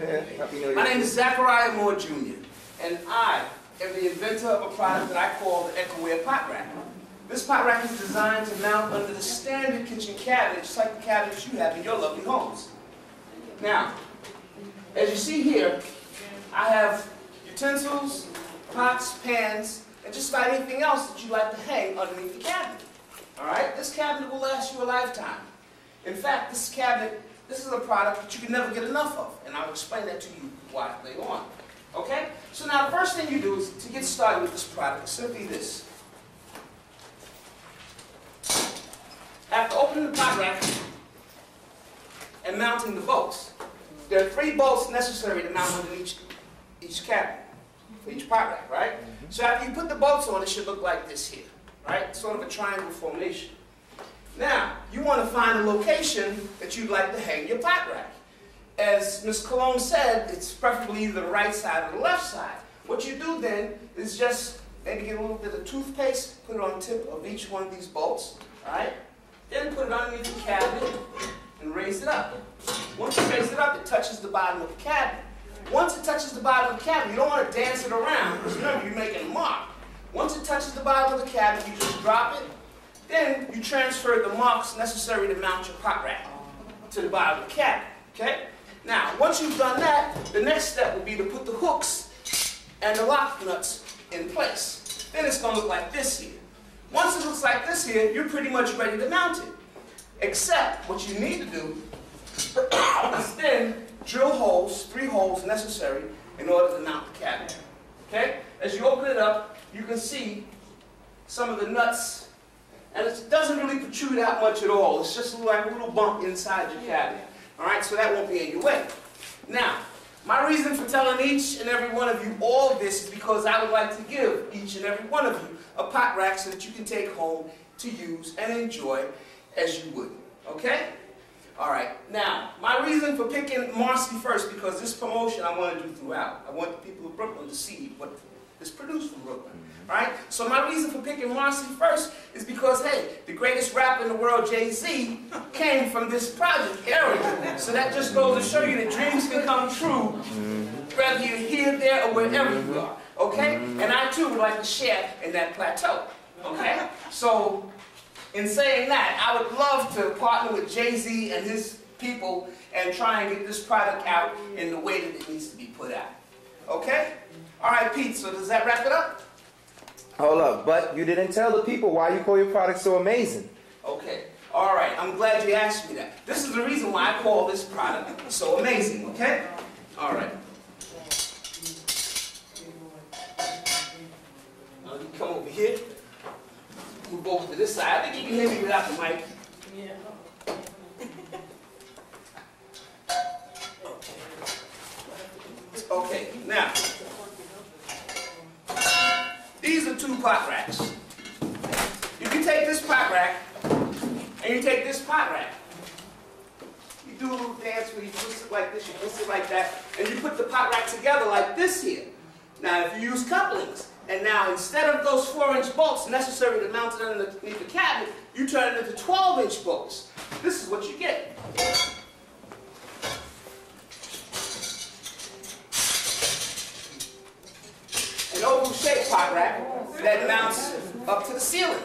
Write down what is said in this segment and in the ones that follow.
My name is Zachariah Moore Jr., and I am the inventor of a product that I call the EcoWare Pot Rack. This pot rack is designed to mount under the standard kitchen cabinet, just like the cabinets you have in your lovely homes. Now, as you see here, I have utensils, pots, pans, and just about anything else that you'd like to hang underneath the cabinet. All right? This cabinet will last you a lifetime. In fact, this is a product that you can never get enough of, and I'll explain that to you why later on. Okay? So now the first thing you do is, to get started with this product, is simply this. After opening the pot rack and mounting the bolts, there are 3 bolts necessary to mount under each cabinet, for each pot rack, right? So after you put the bolts on, it should look like this here, right? Sort of a triangle formation. Now, you want to find a location that you'd like to hang your pot rack. As Ms. Cologne said, it's preferably either the right side or the left side. What you do then is just maybe get a little bit of toothpaste, put it on the tip of each one of these bolts, right? Then put it underneath the cabinet and raise it up. Once you raise it up, it touches the bottom of the cabinet. Once it touches the bottom of the cabinet, you don't want to dance it around, because remember, you're making a mark. Once it touches the bottom of the cabinet, you just drop it. Then you transfer the marks necessary to mount your pot rack to the bottom of the cabinet. Okay? Now, once you've done that, the next step will be to put the hooks and the lock nuts in place. Then it's going to look like this here. Once it looks like this here, you're pretty much ready to mount it. Except what you need to do is then drill holes, 3 holes necessary in order to mount the cabinet. Okay? As you open it up, you can see some of the nuts, and it doesn't really protrude out much at all. It's just like a little bump inside your cabinet. All right? So that won't be in your way. Now, my reason for telling each and every one of you all this is because I would like to give each and every one of you a pot rack so that you can take home to use and enjoy as you would. Okay? All right. Now, my reason for picking Marcy first, because this promotion I want to do throughout. I want the people of Brooklyn to see what is produced from Brooklyn. All right? So my reason for picking Marcy first is because, hey, the greatest rapper in the world, Jay-Z, came from this project area. So that just goes to show you that dreams can come true, whether you're here, there, or wherever you are. Okay? And I, too, would like to share in that plateau. Okay? So, in saying that, I would love to partner with Jay-Z and his people and try and get this product out in the way that it needs to be put out. Okay? All right, Pete, so does that wrap it up? Hold up, but you didn't tell the people why you call your product so amazing. Okay. All right, I'm glad you asked me that. This is the reason why I call this product so amazing, okay? All right. Now you come over here. Move over to this side. I think you can hear me without the mic. Yeah. Okay, now, these are 2 pot racks. You can take this pot rack, and you take this pot rack. You do a little dance where you twist it like this, you twist it like that, and you put the pot rack together like this here. Now, if you use couplings, and now instead of those 4-inch bolts necessary to mount it underneath the cabinet, you turn it into 12-inch bolts. This is what you get. An oval-shaped pot rack that mounts up to the ceiling,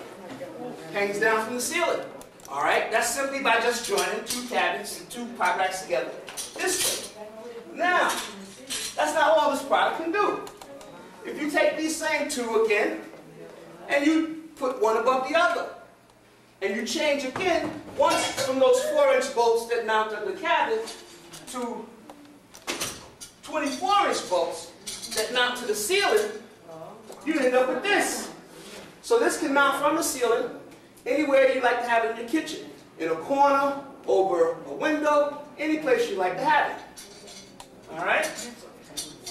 hangs down from the ceiling. All right, that's simply by just joining 2 cabinets and 2 pot racks together this way. Now, that's not all this product can do. If you take these same 2 again, and you put one above the other, and you change again, once from those 4-inch bolts that mount under the cabinet to 24-inch bolts that mount to the ceiling, you end up with this. So this can mount from the ceiling anywhere you like to have it in your kitchen. In a corner, over a window, any place you like to have it. All right?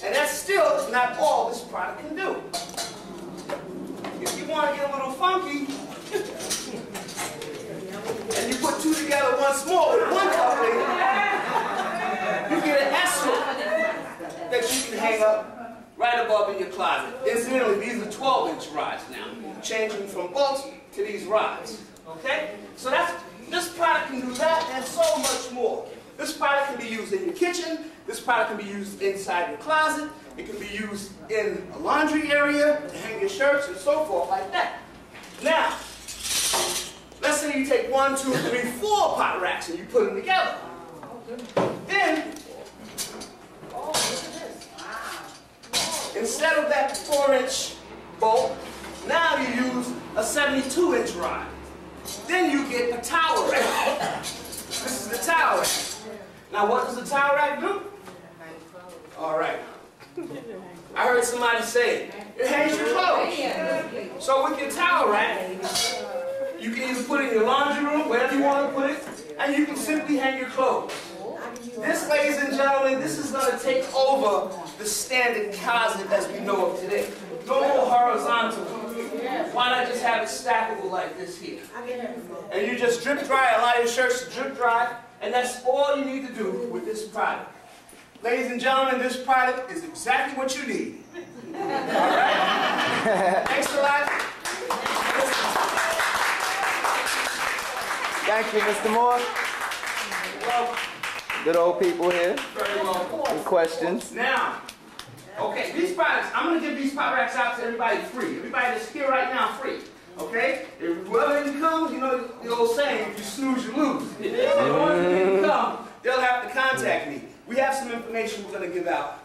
And that's still not all this product can do. If you want to get a little funky, and you put 2 together once more with 1 coupling, you get an S hook that you can hang up right above in your closet. Incidentally, these are 12-inch rods now, changing from bolts to these rods. Okay? So this product can do that and so much more. This product can be used in your kitchen, This product can be used inside your closet. It can be used in a laundry area to hang your shirts and so forth like that. Now, let's say you take 1, 2, 3, 4 pot racks and you put them together. Then, instead of that 4-inch bolt, now you use a 72-inch rod. Then you get a towel rack. This is the towel rack. Now what does the towel rack do? All right. I heard somebody say, it hangs your clothes. So with your towel rack, you can either put it in your laundry room, wherever you want to put it, and you can simply hang your clothes. This, ladies and gentlemen, this is going to take over the standard closet as we know it today. No more horizontal. Why not just have it stackable like this here? And you just drip dry, allow your shirts to drip dry, and that's all you need to do with this product. Ladies and gentlemen, this product is exactly what you need. All right? Thanks a lot. Thank you, Mr. Moore. Well, good old people here. very well. Any questions? Now, okay, these products, I'm going to give these pot racks out to everybody free. Everybody that's here right now free. Okay? If whoever didn't come, you know the old saying, if you snooze, you lose. If the ones that didn't come, they'll have to contact me. We have some information we're going to give out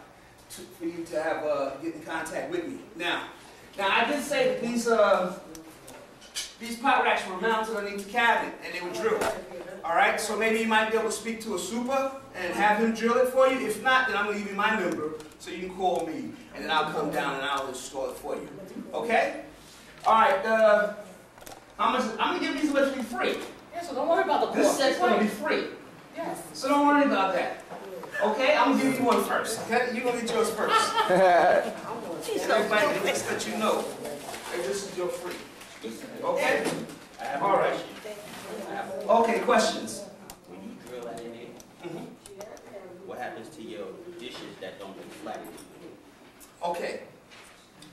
for you to have get in contact with me. Now I did say that these pot racks were mounted underneath the cabinet and they were drilled. All right, so maybe you might be able to speak to a super and have him drill it for you. If not, then I'm going to leave you my number so you can call me and then I'll come down and I'll install it for you. Okay? All right, I'm going to give these away for free. Yeah, so don't worry about the This cost. set's going to be free. Yes. So don't worry about that. Okay, I'm gonna give you one first. Okay, you're gonna get yours first. And everybody thinks that you know that this is your free. Okay? All right. Okay, questions? When you drill that in there, what happens to your dishes that don't get flat? Okay.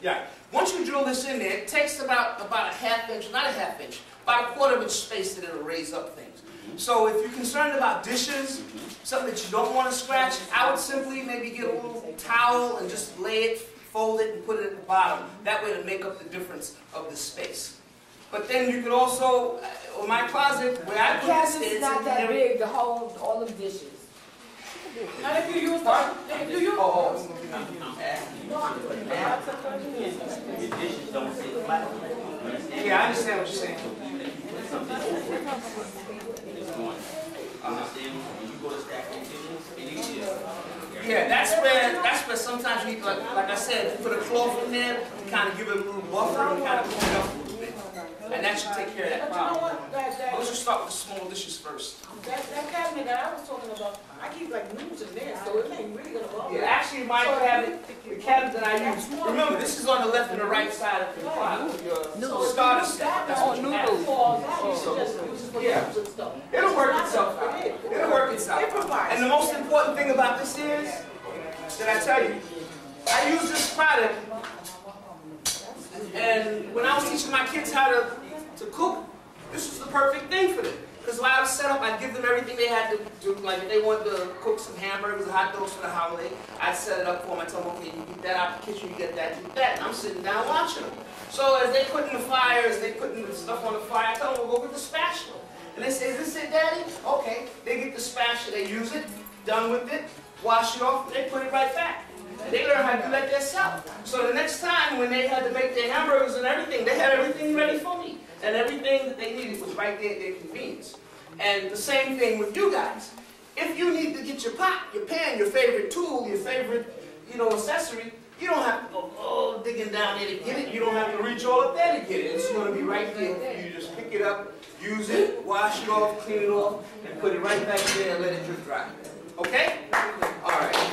Yeah. Once you drill this in there, it takes about a ½ inch, not a ½ inch, about a ¼ inch space that it'll raise up things. So if you're concerned about dishes, something that you don't want to scratch, I would simply maybe get a little towel and just lay it, fold it, and put it at the bottom. That way to make up the difference of the space. But then you could also, on my closet, where I put this, It's not that big to hold all the dishes. Not if you use the, if you use. Oh, I'm asking you. Your dishes don't sit flat. yeah, I understand what you're saying. Understand when you go to stack your dishes, and you just Yeah, that's where sometimes you, like I said, put a cloth in there, kind of give it a little buffer and kind of pull it up a little bit. And that should take care of that But you know problem. what? Let's just start with the small dishes first. That cabinet that I was talking about, I keep like noodles in there, so it ain't really gonna bother. Yeah, actually my cabinet, the cabinet that I use, remember this is on the left and the right side of the closet. Your starter set. That's what you have. Yeah. It'll work itself out. It'll work itself out. And the most important thing about this is, that I tell you, I use this product, and when I was teaching my kids how to cook, this was the perfect thing for them. Because when I was set up, I'd give them everything they had to do. Like if they wanted to cook some hamburgers or hot dogs for the holiday, I'd set it up for them. I'd tell them, okay, you get that out the kitchen, you get that, you get that. And I'm sitting down watching them. So as they put in the fire, as they put the stuff on the fire, I tell them, well, go get the spatula. And they say, is this it, Daddy? Okay. They get the spatula, they use it, done with it, wash it off, and they put it right back. And they learn how to do that themselves. So the next time when they had to make their hamburgers and everything, they had everything ready for me. And everything that they needed was right there at their convenience. And the same thing with you guys. If you need to get your pot, your pan, your favorite tool, your favorite, accessory, you don't have to go digging down there to get it. You don't have to reach all up there to get it. It's going to be right there. You just pick it up, use it, wash it off, clean it off, and put it right back there and let it drip dry. Okay? All right.